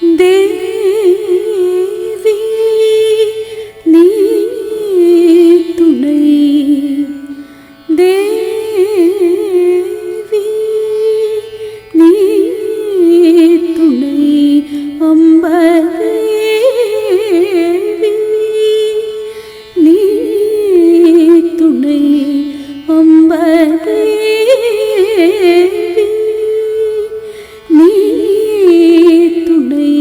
தேவி நீ துணை, தேவி நீ துணை, அம்பதேவி நீ துணை, அம்பதேவி நீ துணை,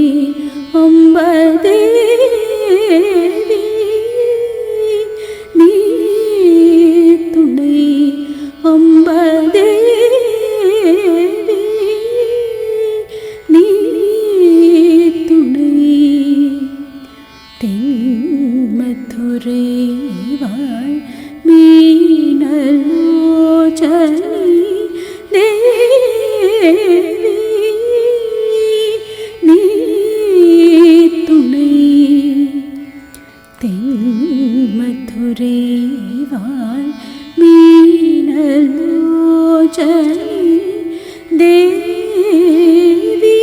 அம்பதேவி நீ துணை, அம்பதேவி நீ துணை. தென்மதுரை வாழ் மீனலோச்சனி தேவி நீ துணை, தென்மதுரை வாழ் மீனலோச்சனி தேவி.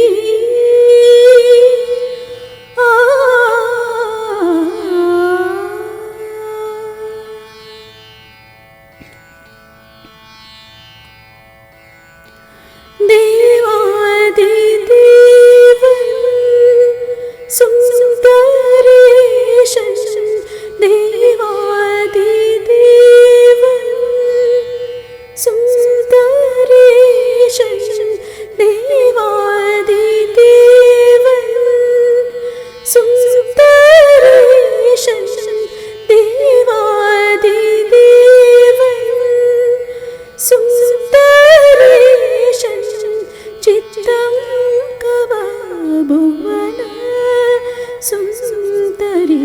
தேவாதி தேவன் சுந்தரேஷன், தேவாதி தேவன் சுந்தரேஷன், தேவாதி தேவன் சுந்தரேஷன், தேவாதி தேவன் சுந்தரேஷன், சித்தம் கவபுவன சுந்தரி.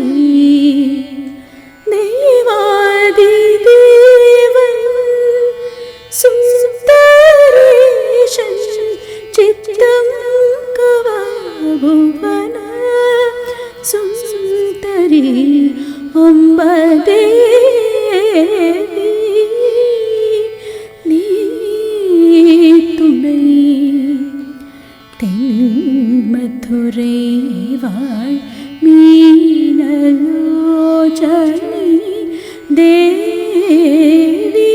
தேவாதி தேவன் சுந்தரேஷன், சித்தம் கவபுவன சுந்தரி, அம்பதேவி நீ துணை. தென்மதுரை வாழ் மீனலோச்சனி தேவி.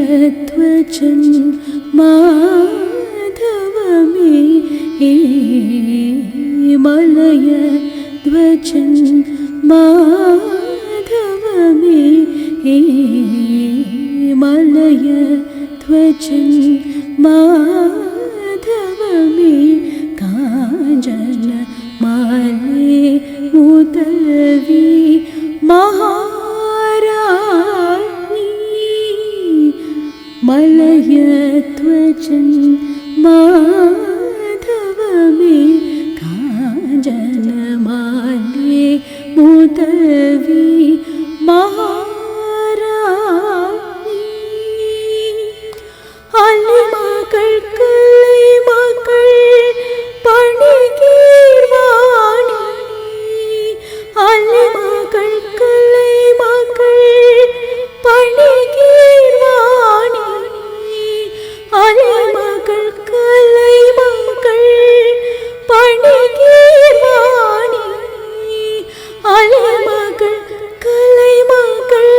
மலயத்வஜன் மாதவமே, மலயத்வஜன் மாதவமே, மலயத்வஜன் மாதவமே, காஞ்சன மாலே முதல்வி மகாராணி. மலயத்வஜன் மாதவமே, காஞ்சன மாலே முதல்வி மகாராணி. அலிமகள் கலைமகள் பணிகீர்வாணி, அலிமகள் கலைமகள் பணிகீர்வாணி, அலிமகள் கலைமகள் பணிகீர்வாணி, அலிமகள் கலைமகள்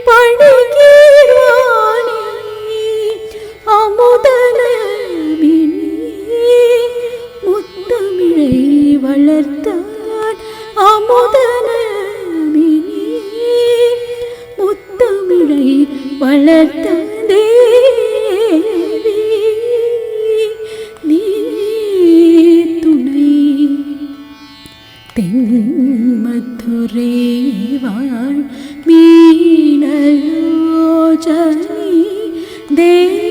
பணிகீர்வாணி, அமுதனமினி முத்தமிழை வளர்த்தான், அமுதனமினி முத்தமிழை வளர்த்த தேவி நீ துணை. தென்மதுரை வாழ் மீனலோச்சனி தேவி.